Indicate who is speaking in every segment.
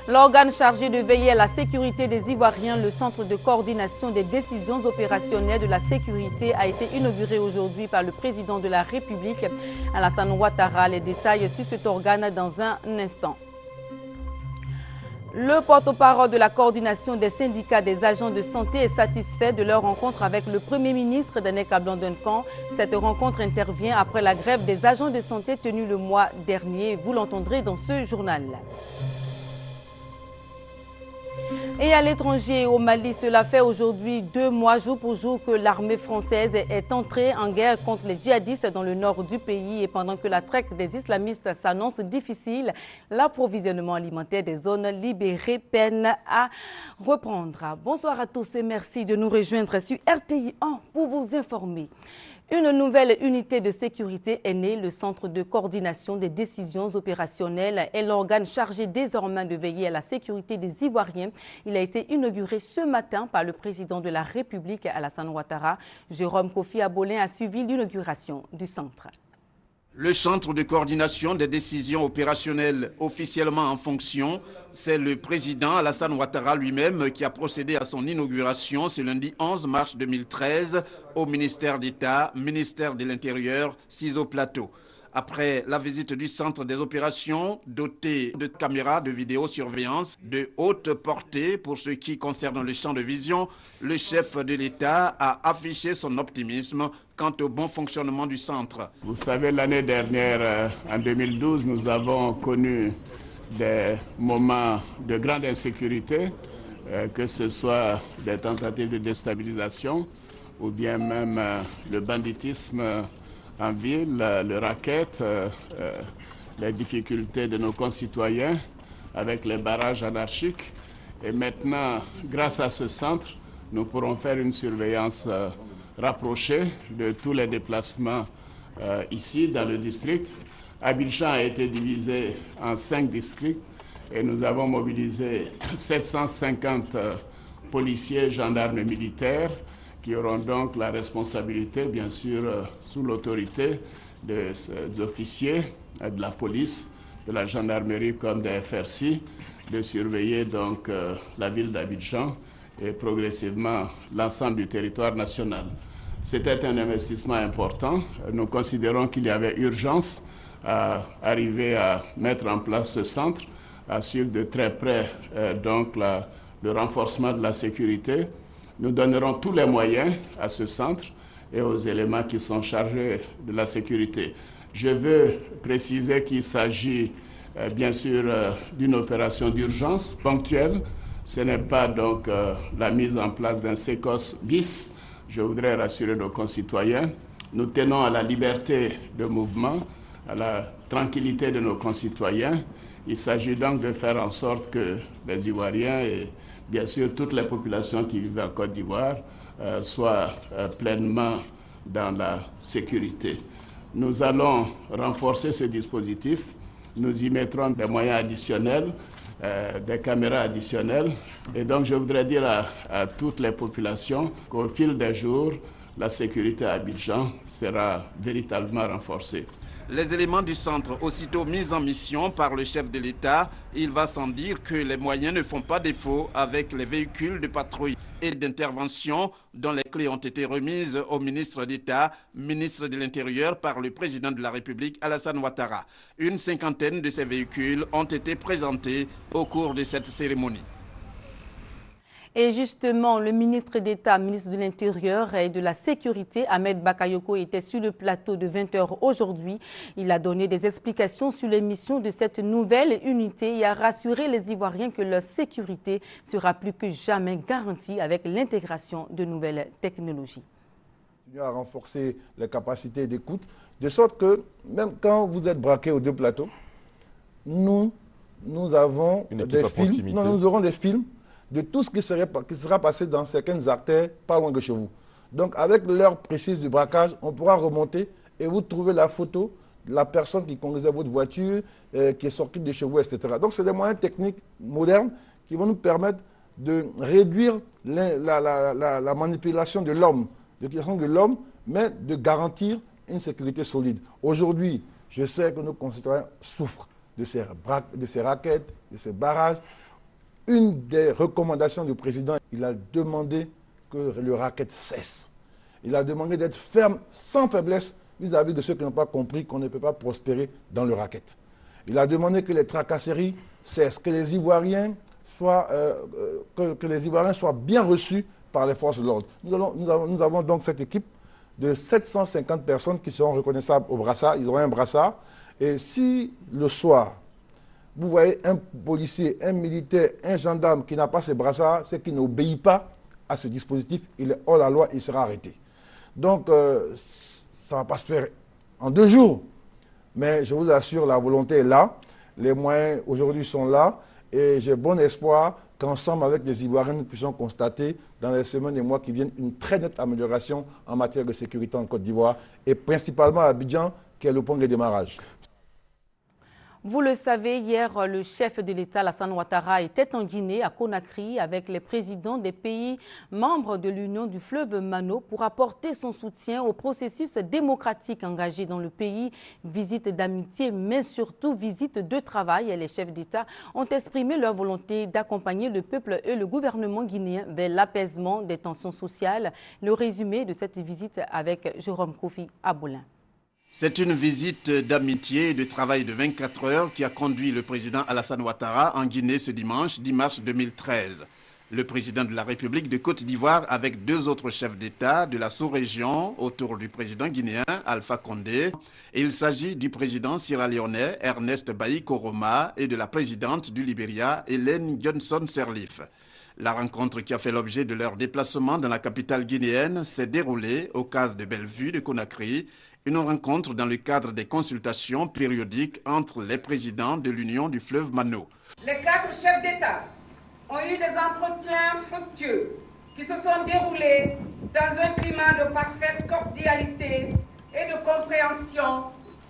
Speaker 1: L'organe chargé de veiller à la sécurité des Ivoiriens, le Centre de coordination des décisions opérationnelles de la sécurité, a été inauguré aujourd'hui par le président de la République, Alassane Ouattara. Les détails sur cet organe dans un instant. Le porte-parole de la coordination des syndicats des agents de santé est satisfait de leur rencontre avec le Premier ministre Daneka Blanc-Duncan. Cette rencontre intervient après la grève des agents de santé tenue le mois dernier. Vous l'entendrez dans ce journal. Et à l'étranger, au Mali, cela fait aujourd'hui 2 mois jour pour jour que l'armée française est entrée en guerre contre les djihadistes dans le nord du pays. Et pendant que la traque des islamistes s'annonce difficile, l'approvisionnement alimentaire des zones libérées peine à reprendre. Bonsoir à tous et merci de nous rejoindre sur RTI 1 pour vous informer. Une nouvelle unité de sécurité est née. Le Centre de coordination des décisions opérationnelles est l'organe chargé désormais de veiller à la sécurité des Ivoiriens. Il a été inauguré ce matin par le président de la République, Alassane Ouattara. Jérôme Kofi Abolin a suivi l'inauguration du centre.
Speaker 2: Le Centre de coordination des décisions opérationnelles officiellement en fonction, c'est le président Alassane Ouattara lui-même qui a procédé à son inauguration ce lundi 11 mars 2013 au ministère d'État, ministère de l'Intérieur, Ciseaux Plateau. Après la visite du centre des opérations, doté de caméras de vidéosurveillance de haute portée pour ce qui concerne le champ de vision, le chef de l'État a affiché son optimisme quant au bon fonctionnement du centre.
Speaker 3: Vous savez, l'année dernière, en 2012, nous avons connu des moments de grande insécurité, que ce soit des tentatives de déstabilisation ou bien même le banditisme en ville, le racket, les difficultés de nos concitoyens avec les barrages anarchiques. Et maintenant, grâce à ce centre, nous pourrons faire une surveillance rapprochée de tous les déplacements ici dans le district. Abidjan a été divisé en 5 districts et nous avons mobilisé 750 policiers, gendarmes et militaires qui auront donc la responsabilité, bien sûr, sous l'autorité des officiers de la police, de la gendarmerie comme des FRC, de surveiller donc la ville d'Abidjan et progressivement l'ensemble du territoire national. C'était un investissement important. Nous considérons qu'il y avait urgence à arriver à mettre en place ce centre, à suivre de très près donc le renforcement de la sécurité. Nous donnerons tous les moyens à ce centre et aux éléments qui sont chargés de la sécurité. Je veux préciser qu'il s'agit bien sûr d'une opération d'urgence ponctuelle. Ce n'est pas donc la mise en place d'un sécos bis. Je voudrais rassurer nos concitoyens. Nous tenons à la liberté de mouvement, à la tranquillité de nos concitoyens. Il s'agit donc de faire en sorte que les Ivoiriens et bien sûr toutes les populations qui vivent en Côte d'Ivoire soient pleinement dans la sécurité. Nous allons renforcer ce dispositif. Nous y mettrons des moyens additionnels, des caméras additionnelles. Et donc je voudrais dire à toutes les populations qu'au fil des jours, la sécurité à Abidjan sera véritablement renforcée.
Speaker 2: Les éléments du centre, aussitôt mis en mission par le chef de l'État, il va sans dire que les moyens ne font pas défaut avec les véhicules de patrouille et d'intervention dont les clés ont été remises au ministre d'État, ministre de l'Intérieur par le président de la République Alassane Ouattara. Une 50aine de ces véhicules ont été présentés au cours de cette cérémonie.
Speaker 1: Et justement, le ministre d'État, ministre de l'Intérieur et de la Sécurité, Ahmed Bakayoko, était sur le plateau de 20h aujourd'hui. Il a donné des explications sur les missions de cette nouvelle unité et a rassuré les Ivoiriens que leur sécurité sera plus que jamais garantie avec l'intégration de nouvelles technologies.
Speaker 4: À renforcer les capacités d'écoute, de sorte que même quand vous êtes braqués aux 2 plateaux, nous avons des films, nous aurons des films de tout ce qui sera passé dans certaines artères pas loin de chez vous. Donc avec l'heure précise du braquage, on pourra remonter et vous trouver la photo de la personne qui conduisait votre voiture, qui est sortie de chez vous, etc. Donc c'est des moyens techniques modernes qui vont nous permettre de réduire la manipulation de l'homme, mais de garantir une sécurité solide. Aujourd'hui, je sais que nos concitoyens souffrent de ces raquettes, de ces barrages. une des recommandations du président, il a demandé que le racket cesse. Il a demandé d'être ferme, sans faiblesse, vis-à-vis de ceux qui n'ont pas compris qu'on ne peut pas prospérer dans le racket. Il a demandé que les tracasseries cessent, que les Ivoiriens soient bien reçus par les forces de l'ordre. Nous avons donc cette équipe de 750 personnes qui seront reconnaissables au brassard. Ils auront un brassard. Et si le soir, vous voyez un policier, un militaire, un gendarme qui n'a pas ce brassard, c'est qu'il n'obéit pas à ce dispositif. Il est hors la loi, il sera arrêté. Donc, ça ne va pas se faire en 2 jours. Mais je vous assure, la volonté est là. Les moyens aujourd'hui sont là. Et j'ai bon espoir qu'ensemble avec les Ivoiriens, nous puissions constater dans les semaines et mois qui viennent une très nette amélioration en matière de sécurité en Côte d'Ivoire et principalement à Abidjan, qui est le point de démarrage.
Speaker 1: Vous le savez, hier, le chef de l'État, Alassane Ouattara, était en Guinée, à Conakry, avec les présidents des pays membres de l'Union du fleuve Mano pour apporter son soutien au processus démocratique engagé dans le pays. Visite d'amitié, mais surtout visite de travail. Et les chefs d'État ont exprimé leur volonté d'accompagner le peuple et le gouvernement guinéen vers l'apaisement des tensions sociales. Le résumé de cette visite avec Jérôme Kofi Aboulin.
Speaker 2: C'est une visite d'amitié et de travail de 24 heures qui a conduit le président Alassane Ouattara en Guinée ce dimanche 10 mars 2013. Le président de la République de Côte d'Ivoire avec 2 autres chefs d'État de la sous-région autour du président guinéen Alpha Condé. Et il s'agit du président sierra-léonais Ernest Bai Koroma et de la présidente du Libéria Hélène Johnson Sirleaf. La rencontre qui a fait l'objet de leur déplacement dans la capitale guinéenne s'est déroulée au Case de Bellevue de Conakry. Une rencontre dans le cadre des consultations périodiques entre les présidents de l'Union du fleuve Mano.
Speaker 5: Les 4 chefs d'État ont eu des entretiens fructueux qui se sont déroulés dans un climat de parfaite cordialité et de compréhension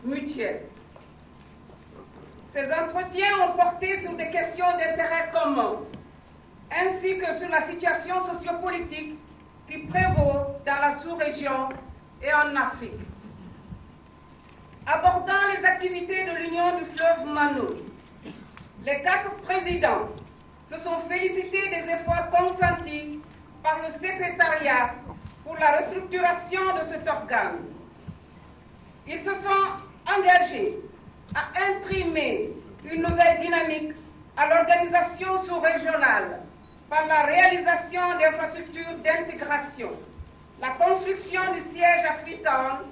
Speaker 5: mutuelle. Ces entretiens ont porté sur des questions d'intérêt commun, ainsi que sur la situation sociopolitique qui prévaut dans la sous-région et en Afrique. Abordant les activités de l'Union du fleuve Mano, les 4 présidents se sont félicités des efforts consentis par le secrétariat pour la restructuration de cet organe. Ils se sont engagés à imprimer une nouvelle dynamique à l'organisation sous-régionale par la réalisation d'infrastructures d'intégration, la construction du siège à Freetown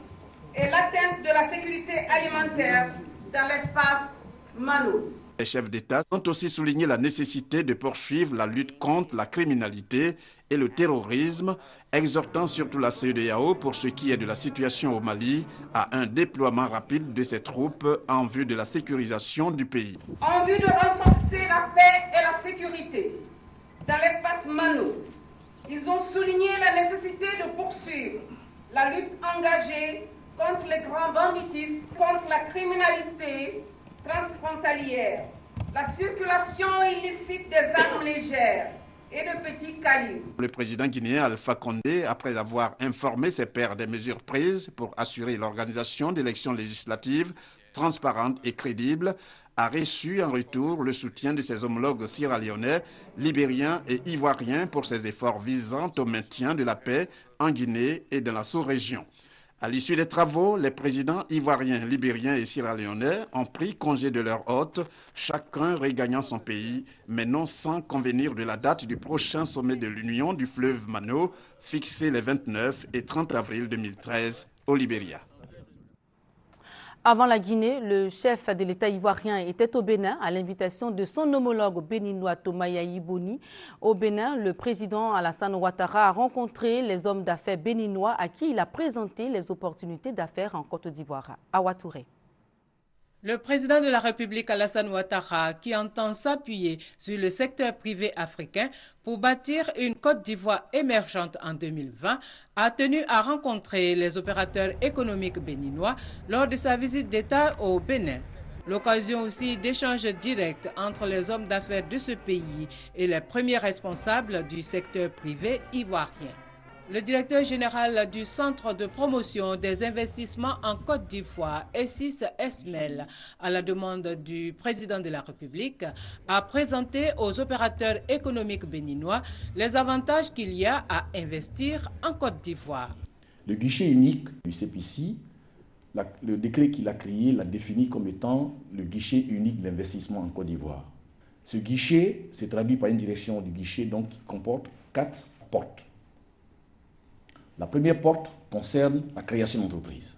Speaker 5: et l'atteinte de la sécurité alimentaire dans l'espace Mano.
Speaker 2: Les chefs d'État ont aussi souligné la nécessité de poursuivre la lutte contre la criminalité et le terrorisme, exhortant surtout la CEDEAO pour ce qui est de la situation au Mali à un déploiement rapide de ses troupes en vue de la sécurisation du pays.
Speaker 5: En vue de renforcer la paix et la sécurité dans l'espace Mano, ils ont souligné la nécessité de poursuivre la lutte engagée contre les grands banditismes, contre la criminalité transfrontalière, la circulation illicite des armes légères et de petits calibres.
Speaker 2: Le président guinéen Alpha Condé, après avoir informé ses pairs des mesures prises pour assurer l'organisation d'élections législatives transparentes et crédibles, a reçu en retour le soutien de ses homologues sierra-léonais, libériens et ivoiriens pour ses efforts visant au maintien de la paix en Guinée et dans la sous-région. À l'issue des travaux, les présidents ivoiriens, libériens et sierra-léonais ont pris congé de leur hôte, chacun regagnant son pays, mais non sans convenir de la date du prochain sommet de l'Union du fleuve Mano, fixé les 29 et 30 avril 2013 au Libéria.
Speaker 1: Avant la Guinée, le chef de l'État ivoirien était au Bénin à l'invitation de son homologue béninois Thomas Yahi Boni. Au Bénin, le président Alassane Ouattara a rencontré les hommes d'affaires béninois à qui il a présenté les opportunités d'affaires en Côte d'Ivoire. Awa Touré.
Speaker 6: Le président de la République Alassane Ouattara, qui entend s'appuyer sur le secteur privé africain pour bâtir une Côte d'Ivoire émergente en 2020, a tenu à rencontrer les opérateurs économiques béninois lors de sa visite d'État au Bénin. L'occasion aussi d'échanges directs entre les hommes d'affaires de ce pays et les premiers responsables du secteur privé ivoirien. Le directeur général du Centre de promotion des investissements en Côte d'Ivoire, Essis Esmel, à la demande du président de la République, a présenté aux opérateurs économiques béninois les avantages qu'il y a à investir en Côte d'Ivoire.
Speaker 7: Le guichet unique du CPC, le décret qu'il a créé l'a défini comme étant le guichet unique d'investissement en Côte d'Ivoire. Ce guichet se traduit par une direction du guichet donc, qui comporte 4 portes. La première porte concerne la création d'entreprise.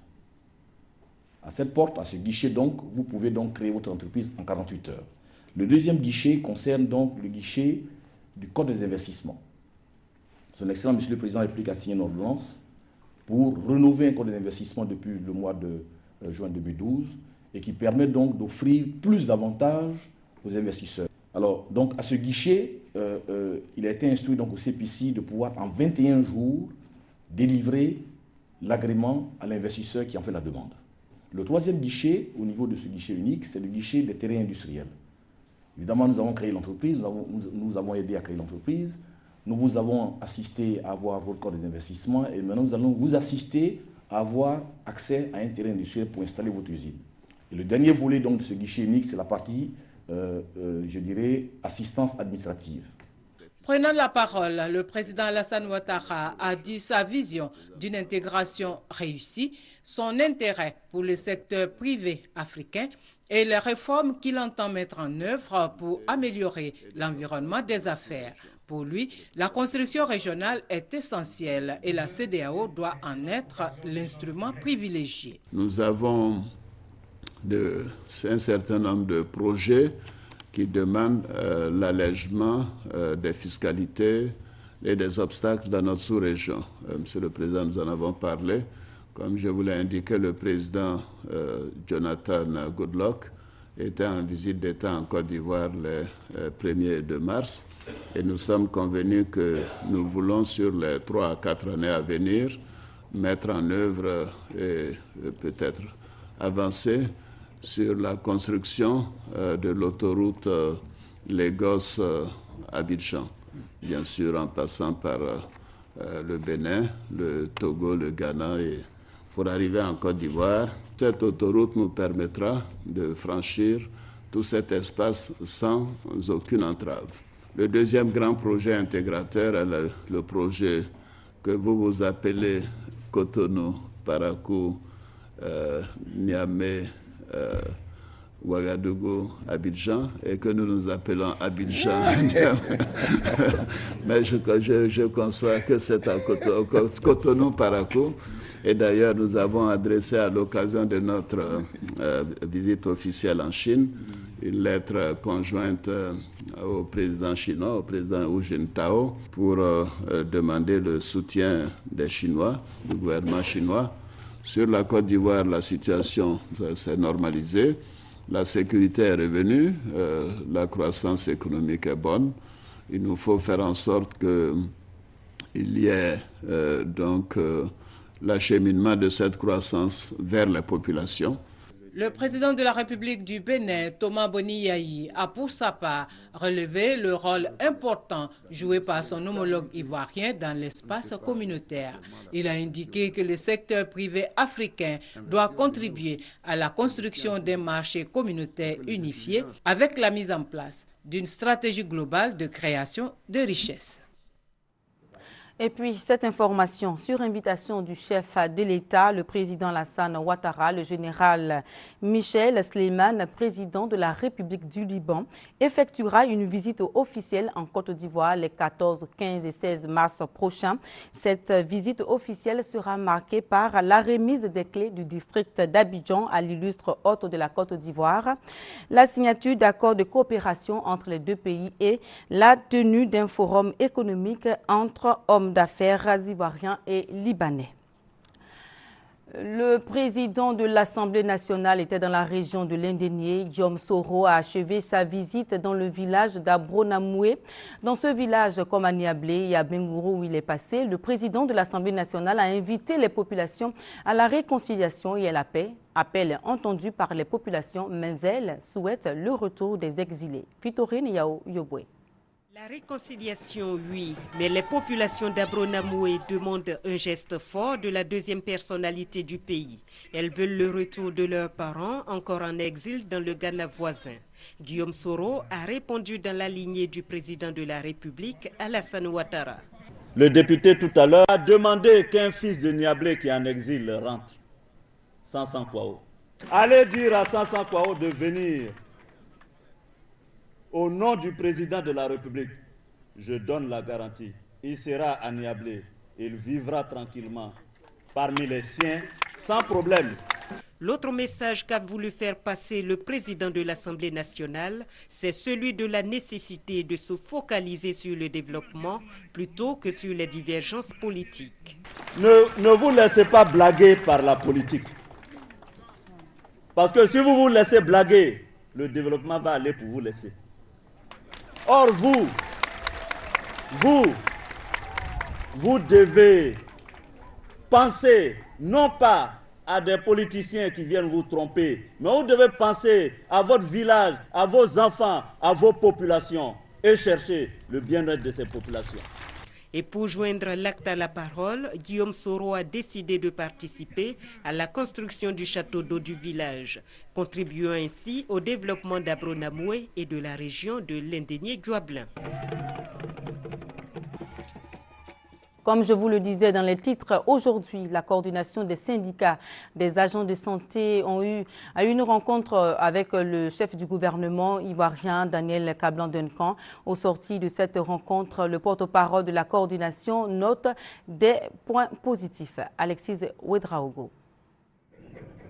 Speaker 7: À cette porte, à ce guichet, donc, vous pouvez donc créer votre entreprise en 48 heures. Le deuxième guichet concerne donc le guichet du Code des investissements. Son Excellence, Monsieur le Président de la République a signé une ordonnance pour rénover un Code des investissements depuis le mois de juin 2012 et qui permet donc d'offrir plus d'avantages aux investisseurs. Alors, donc, à ce guichet, il a été instruit donc, au CPC de pouvoir, en 21 jours, délivrer l'agrément à l'investisseur qui en fait la demande. Le troisième guichet, au niveau de ce guichet unique, c'est le guichet des terrains industriels. Évidemment, nous avons créé l'entreprise, nous avons aidé à créer l'entreprise, nous vous avons assisté à avoir votre code des investissements et maintenant nous allons vous assister à avoir accès à un terrain industriel pour installer votre usine. Et le dernier volet donc, de ce guichet unique, c'est la partie, je dirais, assistance administrative.
Speaker 6: Prenant la parole, le président Alassane Ouattara a dit sa vision d'une intégration réussie, son intérêt pour le secteur privé africain et les réformes qu'il entend mettre en œuvre pour améliorer l'environnement des affaires. Pour lui, la construction régionale est essentielle et la CEDEAO doit en être l'instrument privilégié.
Speaker 3: Nous avons un certain nombre de projets qui demandent l'allègement des fiscalités et des obstacles dans notre sous-région. Monsieur le Président, nous en avons parlé. Comme je vous l'ai indiqué, le président Jonathan Goodluck était en visite d'État en Côte d'Ivoire le 1er de mars. Et nous sommes convenus que nous voulons, sur les 3 à 4 années à venir, mettre en œuvre et peut-être avancer sur la construction de l'autoroute Lagos-Abidjan, bien sûr en passant par le Bénin, le Togo, le Ghana, et pour arriver en Côte d'Ivoire. Cette autoroute nous permettra de franchir tout cet espace sans aucune entrave. Le deuxième grand projet intégrateur est le projet que vous appelez Cotonou, Parakou, Niamey, Ouagadougou, Abidjan, et que nous appelons Abidjan. Mais je conçois que c'est à Cotonou, Parakou. Et d'ailleurs, nous avons adressé à l'occasion de notre visite officielle en Chine une lettre conjointe au président chinois, au président Hu Jintao, pour demander le soutien des Chinois, du gouvernement chinois. Sur la Côte d'Ivoire, la situation s'est normalisée, la sécurité est revenue, la croissance économique est bonne. Il nous faut faire en sorte qu'il y ait donc l'acheminement de cette croissance vers les populations.
Speaker 6: Le président de la République du Bénin, Thomas Boni Yayi, a pour sa part relevé le rôle important joué par son homologue ivoirien dans l'espace communautaire. Il a indiqué que le secteur privé africain doit contribuer à la construction d'un marché communautaire unifié avec la mise en place d'une stratégie globale de création de richesses.
Speaker 1: Et puis, cette information, sur invitation du chef de l'État, le président Alassane Ouattara, le général Michel Sleiman, président de la République du Liban, effectuera une visite officielle en Côte d'Ivoire les 14, 15 et 16 mars prochains. Cette visite officielle sera marquée par la remise des clés du district d'Abidjan à l'illustre hôte de la Côte d'Ivoire, la signature d'accords de coopération entre les deux pays et la tenue d'un forum économique entre hommes d'affaires ivoiriens et libanais. Le président de l'Assemblée nationale était dans la région de l'Indénié. Guillaume Soro a achevé sa visite dans le village d'Abronamoué. Dans ce village, comme à Niablé et à Bengourou où il est passé, le président de l'Assemblée nationale a invité les populations à la réconciliation et à la paix. Appel entendu par les populations, mais elles souhaitent le retour des exilés. Vitorine Yao Yobwe.
Speaker 8: La réconciliation, oui, mais les populations d'Abronamoué demandent un geste fort de la deuxième personnalité du pays. Elles veulent le retour de leurs parents, encore en exil dans le Ghana voisin. Guillaume Soro a répondu dans la lignée du président de la République, Alassane Ouattara.
Speaker 9: Le député tout à l'heure a demandé qu'un fils de Niablé qui est en exil rentre. Sansan Kouao. Allez dire à Sansan Kouao de venir. Au nom du président de la République, je donne la garantie. Il sera à Niablé. Il vivra tranquillement parmi les siens, sans problème.
Speaker 8: L'autre message qu'a voulu faire passer le président de l'Assemblée nationale, c'est celui de la nécessité de se focaliser sur le développement plutôt que sur les divergences politiques.
Speaker 9: Ne vous laissez pas blaguer par la politique. Parce que si vous vous laissez blaguer, le développement va aller pour vous laisser. Or, vous devez penser non pas à des politiciens qui viennent vous tromper, mais vous devez penser à votre village, à vos enfants, à vos populations et chercher le bien-être de ces populations.
Speaker 8: Et pour joindre l'acte à la parole, Guillaume Soro a décidé de participer à la construction du château d'eau du village, contribuant ainsi au développement d'Abronamoué et de la région de l'Indénié-Djuablin.
Speaker 1: Comme je vous le disais dans les titres, aujourd'hui, la coordination des syndicats des agents de santé a eu une rencontre avec le chef du gouvernement ivoirien, Daniel Kablan-Duncan. Au sorti de cette rencontre, le porte-parole de la coordination note des points positifs. Alexis Ouedraogo.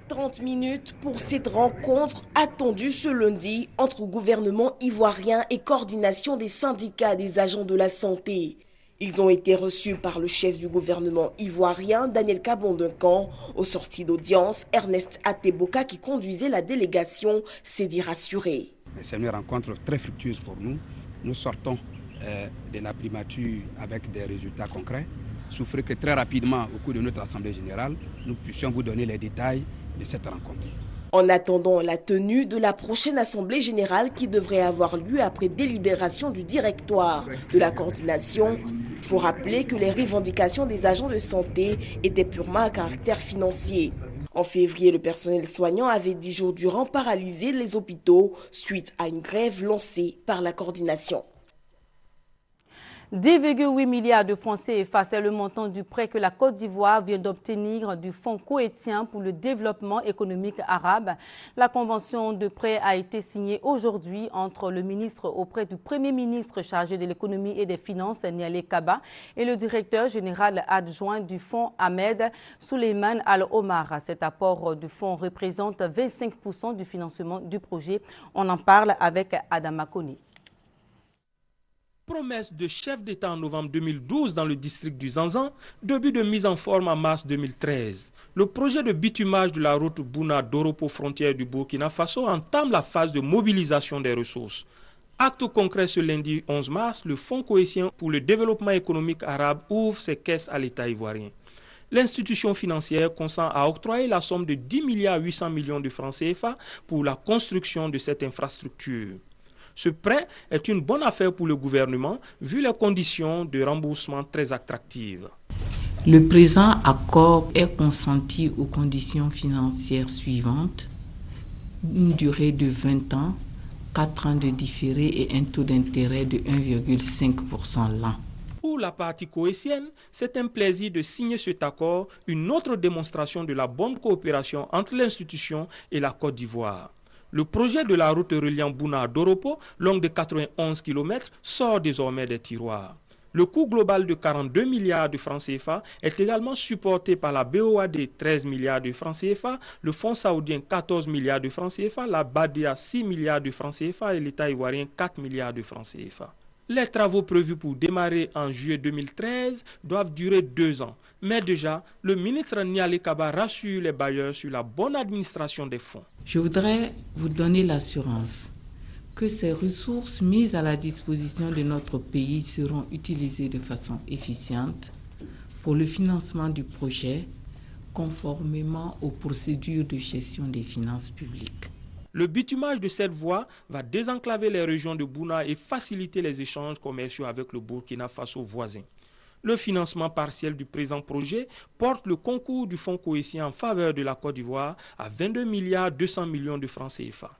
Speaker 10: 30 minutes pour cette rencontre attendue ce lundi entre gouvernement ivoirien et coordination des syndicats des agents de la santé. Ils ont été reçus par le chef du gouvernement ivoirien, Daniel Kablan-Duncan. Au sorti d'audience, Ernest Ateboka, qui conduisait la délégation, s'est dit rassuré.
Speaker 11: C'est une rencontre très fructueuse pour nous. Nous sortons de la primature avec des résultats concrets. Souffrez que très rapidement, au cours de notre Assemblée générale, nous puissions vous donner les détails de cette rencontre.
Speaker 10: En attendant la tenue de la prochaine Assemblée générale qui devrait avoir lieu après délibération du directoire de la coordination, il faut rappeler que les revendications des agents de santé étaient purement à caractère financier. En février, le personnel soignant avait 10 jours durant paralysé les hôpitaux suite à une grève lancée par la coordination.
Speaker 1: 10,8 milliards de francs CFA, c'est le montant du prêt que la Côte d'Ivoire vient d'obtenir du Fonds koweïtien pour le développement économique arabe. La convention de prêt a été signée aujourd'hui entre le ministre auprès du Premier ministre chargé de l'économie et des finances, Nialé Kaba, et le directeur général adjoint du Fonds, Ahmed Souleymane Al-Omar. Cet apport du fonds représente 25% du financement du projet. On en parle avec Adama Kone.
Speaker 12: Promesse de chef d'État en novembre 2012 dans le district du Zanzan, début de mise en forme en mars 2013. Le projet de bitumage de la route Bouna-Doropo frontière du Burkina Faso entame la phase de mobilisation des ressources. Acte concret ce lundi 11 mars, le Fonds koweïtien pour le développement économique arabe ouvre ses caisses à l'État ivoirien. L'institution financière consent à octroyer la somme de 10 800 millions de francs CFA pour la construction de cette infrastructure. Ce prêt est une bonne affaire pour le gouvernement, vu les conditions de remboursement très attractives.
Speaker 13: Le présent accord est consenti aux conditions financières suivantes: une durée de 20 ans, 4 ans de différé et un taux d'intérêt de 1,5% l'an.
Speaker 12: Pour la partie koweïtienne, c'est un plaisir de signer cet accord, une autre démonstration de la bonne coopération entre l'institution et la Côte d'Ivoire. Le projet de la route reliant Bouna à Doropo, longue de 91 km, sort désormais des tiroirs. Le coût global de 42 milliards de francs CFA est également supporté par la BOAD 13 milliards de francs CFA, le Fonds saoudien 14 milliards de francs CFA, la BADEA 6 milliards de francs CFA et l'État ivoirien 4 milliards de francs CFA. Les travaux prévus pour démarrer en juillet 2013 doivent durer 2 ans. Mais déjà, le ministre Nialé Kaba rassure les bailleurs sur la bonne administration des fonds.
Speaker 13: Je voudrais vous donner l'assurance que ces ressources mises à la disposition de notre pays seront utilisées de façon efficiente pour le financement du projet, conformément aux procédures de gestion des finances publiques.
Speaker 12: Le bitumage de cette voie va désenclaver les régions de Bouna et faciliter les échanges commerciaux avec le Burkina Faso voisin. Le financement partiel du présent projet porte le concours du Fonds cohésien en faveur de la Côte d'Ivoire à 22 200 millions de francs CFA.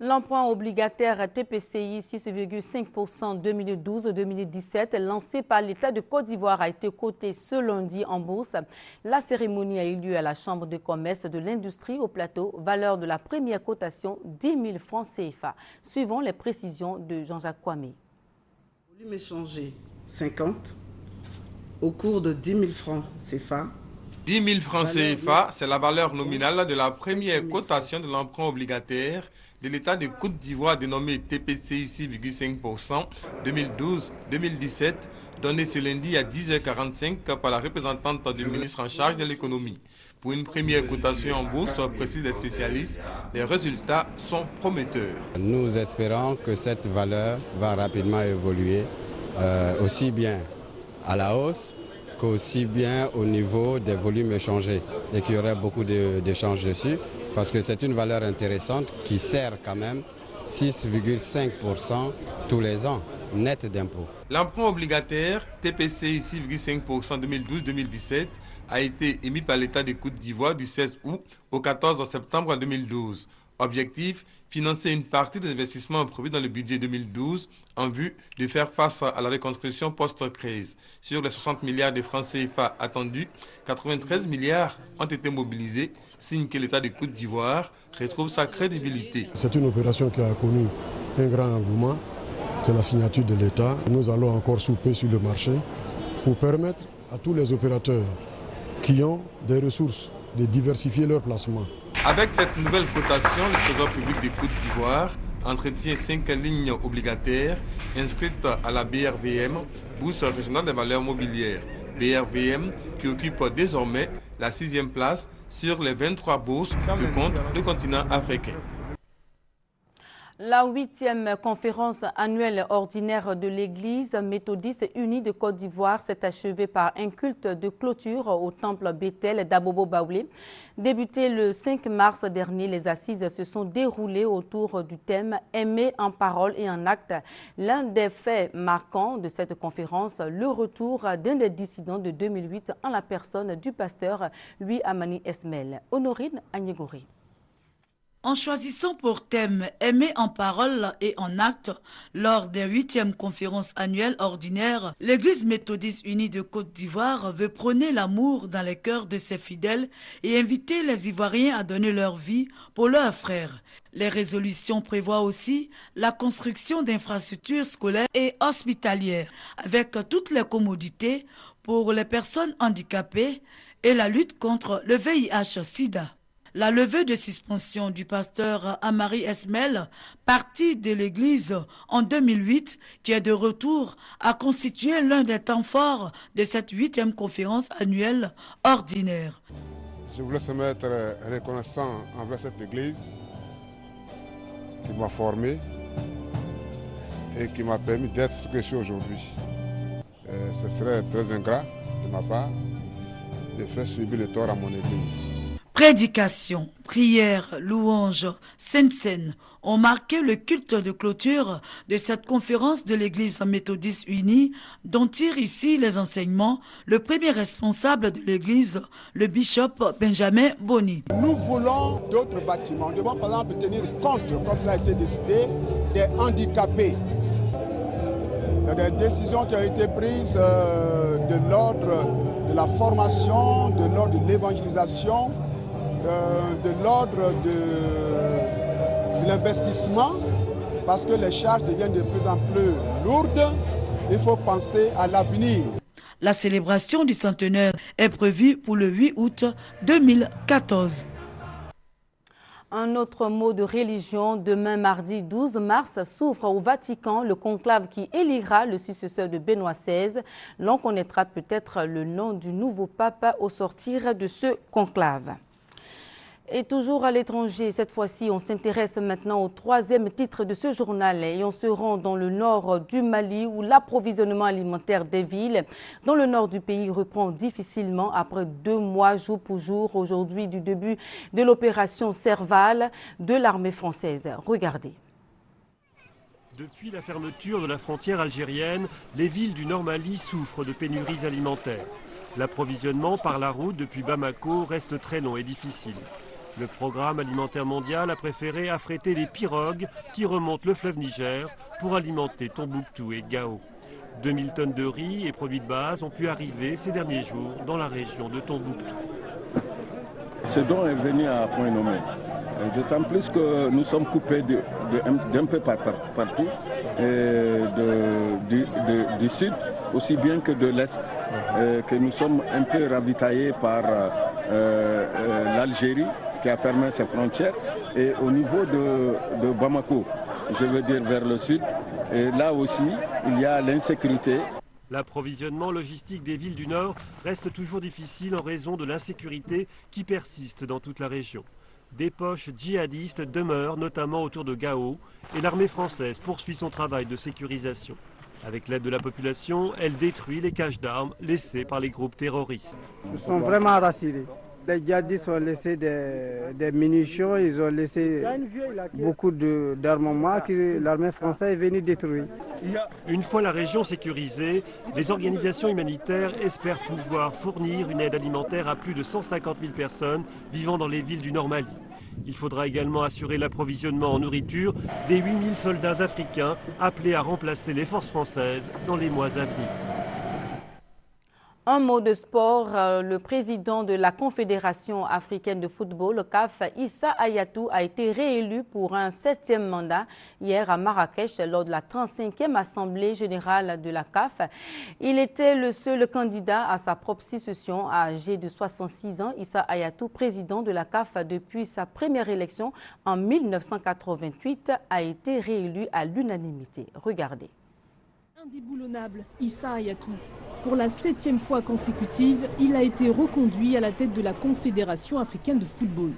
Speaker 1: L'emprunt obligataire TPCI 6,5% 2012-2017 lancé par l'État de Côte d'Ivoire a été coté ce lundi en bourse. La cérémonie a eu lieu à la Chambre de commerce de l'industrie au Plateau. Valeur de la première cotation 10 000 francs CFA. Suivons les précisions de Jean-Jacques Kwame.
Speaker 14: Volume échangé 50 au cours de 10 000 francs CFA.
Speaker 15: 10 000 francs CFA, c'est la valeur nominale de la première cotation de l'emprunt obligataire de l'État de Côte d'Ivoire dénommé TPCI 6,5% 2012-2017, donnée ce lundi à 10h45 par la représentante du ministre en charge de l'économie. Pour une première cotation en bourse, précisent les spécialistes, les résultats sont prometteurs.
Speaker 16: Nous espérons que cette valeur va rapidement évoluer, aussi bien à la hausse, aussi bien au niveau des volumes échangés et qu'il y aurait beaucoup d'échanges dessus parce que c'est une valeur intéressante qui sert quand même 6,5% tous les ans net d'impôts.
Speaker 15: L'emprunt obligataire TPCI 6,5% 2012-2017 a été émis par l'État de Côte d'Ivoire du 16 août au 14 septembre 2012. Objectif, financer une partie des investissements prévus dans le budget 2012 en vue de faire face à la reconstruction post-crise. Sur les 60 milliards de francs CFA attendus, 93 milliards ont été mobilisés, signe que l'État de Côte d'Ivoire retrouve sa crédibilité.
Speaker 17: C'est une opération qui a connu un grand engouement. C'est la signature de l'État. Nous allons encore souper sur le marché pour permettre à tous les opérateurs qui ont des ressources de diversifier leurs placements.
Speaker 15: Avec cette nouvelle cotation, le Trésor public de Côte d'Ivoire entretient 5 lignes obligataires inscrites à la BRVM, Bourse régionale des valeurs mobilières. BRVM qui occupe désormais la 6e place sur les 23 bourses que compte le continent africain.
Speaker 1: La 8e conférence annuelle ordinaire de l'Église méthodiste unie de Côte d'Ivoire s'est achevée par un culte de clôture au temple Bethel d'Abobo Baoulé. Débuté le 5 mars dernier, les assises se sont déroulées autour du thème « Aimer en parole et en acte ». L'un des faits marquants de cette conférence, le retour d'un des dissidents de 2008 en la personne du pasteur Louis Amani Esmel. Honorine Agnégori.
Speaker 18: En choisissant pour thème « Aimer en parole et en acte » lors des 8e conférences annuelles ordinaires, l'Église méthodiste unie de Côte d'Ivoire veut prôner l'amour dans les cœurs de ses fidèles et inviter les Ivoiriens à donner leur vie pour leurs frères. Les résolutions prévoient aussi la construction d'infrastructures scolaires et hospitalières avec toutes les commodités pour les personnes handicapées et la lutte contre le VIH-Sida. La levée de suspension du pasteur Amari Esmel, parti de l'Église en 2008, qui est de retour, a constitué l'un des temps forts de cette 8e conférence annuelle ordinaire.
Speaker 19: Je voulais se mettre reconnaissant envers cette Église qui m'a formé et qui m'a permis d'être ce que je suis aujourd'hui. Ce serait très ingrat de ma part de faire subir le tort à mon Église.
Speaker 18: Prédication, prière, louange, scène ont marqué le culte de clôture de cette conférence de l'Église méthodiste unie dont tire ici les enseignements le premier responsable de l'Église, le bishop Benjamin Boni.
Speaker 20: Nous voulons d'autres bâtiments. Nous devons par exemple tenir compte, comme cela a été décidé, des handicapés. Il y a des décisions qui ont été prises de l'ordre de la formation, de l'ordre de l'évangélisation, de l'ordre de l'investissement, parce que les charges deviennent de plus en plus lourdes. Il faut penser à l'avenir.
Speaker 18: La célébration du centenaire est prévue pour le 8 août 2014.
Speaker 1: Un autre mot de religion, demain mardi 12 mars s'ouvre au Vatican le conclave qui élira le successeur de Benoît XVI. L'on connaîtra peut-être le nom du nouveau pape au sortir de ce conclave. Et toujours à l'étranger, cette fois-ci, on s'intéresse maintenant au troisième titre de ce journal et on se rend dans le nord du Mali où l'approvisionnement alimentaire des villes dans le nord du pays reprend difficilement après 2 mois jour pour jour aujourd'hui du début de l'opération Serval de l'armée française. Regardez.
Speaker 21: Depuis la fermeture de la frontière algérienne, les villes du Nord Mali souffrent de pénuries alimentaires. L'approvisionnement par la route depuis Bamako reste très long et difficile. Le programme alimentaire mondial a préféré affréter des pirogues qui remontent le fleuve Niger pour alimenter Tombouctou et Gao. 2000 tonnes de riz et produits de base ont pu arriver ces derniers jours dans la région de Tombouctou.
Speaker 22: Ce don est venu à point nommé. D'autant plus que nous sommes coupés d'un peu partout, du sud aussi bien que de l'est, que nous sommes un peu ravitaillés par l'Algérie qui a fermé ses frontières et au niveau de Bamako, je veux dire vers le sud, et là aussi il y a l'insécurité.
Speaker 21: L'approvisionnement logistique des villes du Nord reste toujours difficile en raison de l'insécurité qui persiste dans toute la région. Des poches djihadistes demeurent notamment autour de Gao et l'armée française poursuit son travail de sécurisation. Avec l'aide de la population, elle détruit les caches d'armes laissées par les groupes terroristes.
Speaker 23: Nous sommes vraiment rassurés. Les djihadistes ont laissé des munitions, ils ont laissé beaucoup d'armements que l'armée française est venue détruire.
Speaker 21: Une fois la région sécurisée, les organisations humanitaires espèrent pouvoir fournir une aide alimentaire à plus de 150 000 personnes vivant dans les villes du Nord Mali. Il faudra également assurer l'approvisionnement en nourriture des 8000 soldats africains appelés à remplacer les forces françaises dans les mois à venir.
Speaker 1: Un mot de sport, le président de la Confédération africaine de football, CAF, Issa Hayatou, a été réélu pour un 7e mandat hier à Marrakech lors de la 35e Assemblée générale de la CAF. Il était le seul candidat à sa propre succession, âgé de 66 ans. Issa Hayatou, président de la CAF depuis sa première élection en 1988, a été réélu à l'unanimité. Regardez.
Speaker 24: Indéboulonnable, Issa Hayatou. Pour la 7e fois consécutive, il a été reconduit à la tête de la Confédération africaine de football.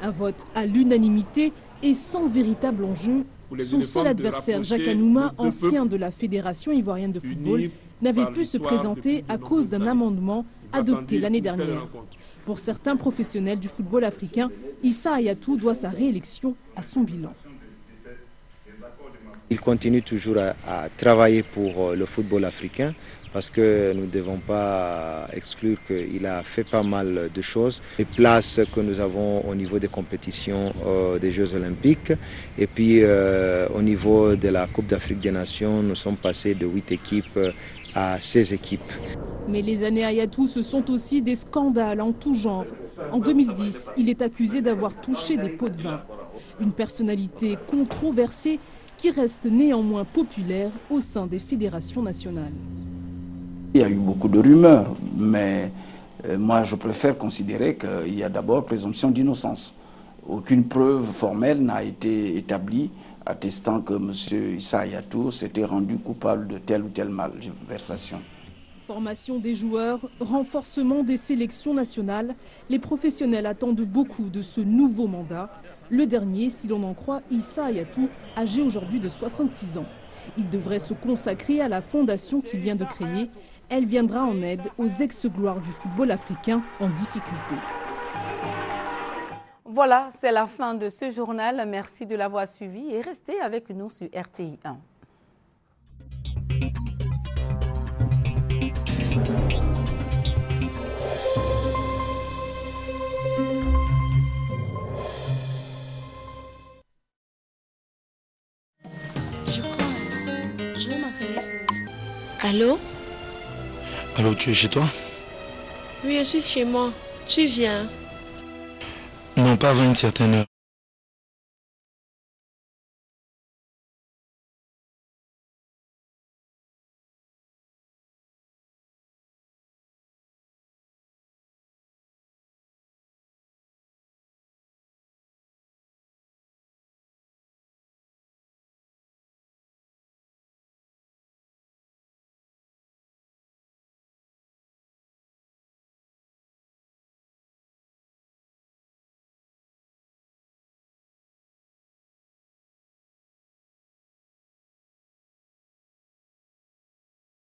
Speaker 24: Un vote à l'unanimité et sans véritable enjeu. Son seul adversaire, Jacques Anouma, ancien de la Fédération ivoirienne de football, n'avait pu se présenter à cause d'un amendement adopté l'année dernière. Pour certains professionnels du football africain, Issa Hayatou doit sa réélection à son bilan.
Speaker 25: Il continue toujours à travailler pour le football africain parce que nous ne devons pas exclure qu'il a fait pas mal de choses. Les places que nous avons au niveau des compétitions des Jeux Olympiques et puis au niveau de la Coupe d'Afrique des Nations, nous sommes passés de 8 équipes à 16 équipes.
Speaker 24: Mais les années Hayatou, ce sont aussi des scandales en tout genre. En 2010, il est accusé d'avoir touché des pots de vin. Une personnalité controversée qui reste néanmoins populaire au sein des fédérations nationales.
Speaker 26: Il y a eu beaucoup de rumeurs, mais moi je préfère considérer qu'il y a d'abord présomption d'innocence. Aucune preuve formelle n'a été établie attestant que M. Issa Hayatou s'était rendu coupable de telle ou telle malversation.
Speaker 24: Formation des joueurs, renforcement des sélections nationales, les professionnels attendent beaucoup de ce nouveau mandat. Le dernier, si l'on en croit Issa Hayatou, âgé aujourd'hui de 66 ans. Il devrait se consacrer à la fondation qu'il vient de créer. Elle viendra en aide aux ex-gloires du football africain en difficulté.
Speaker 1: Voilà, c'est la fin de ce journal. Merci de l'avoir suivi et restez avec nous sur RTI 1.
Speaker 27: Allô?
Speaker 28: Allô, tu es chez toi?
Speaker 27: Oui, je suis chez moi. Tu viens?
Speaker 28: Non, pas avant une certaine heure.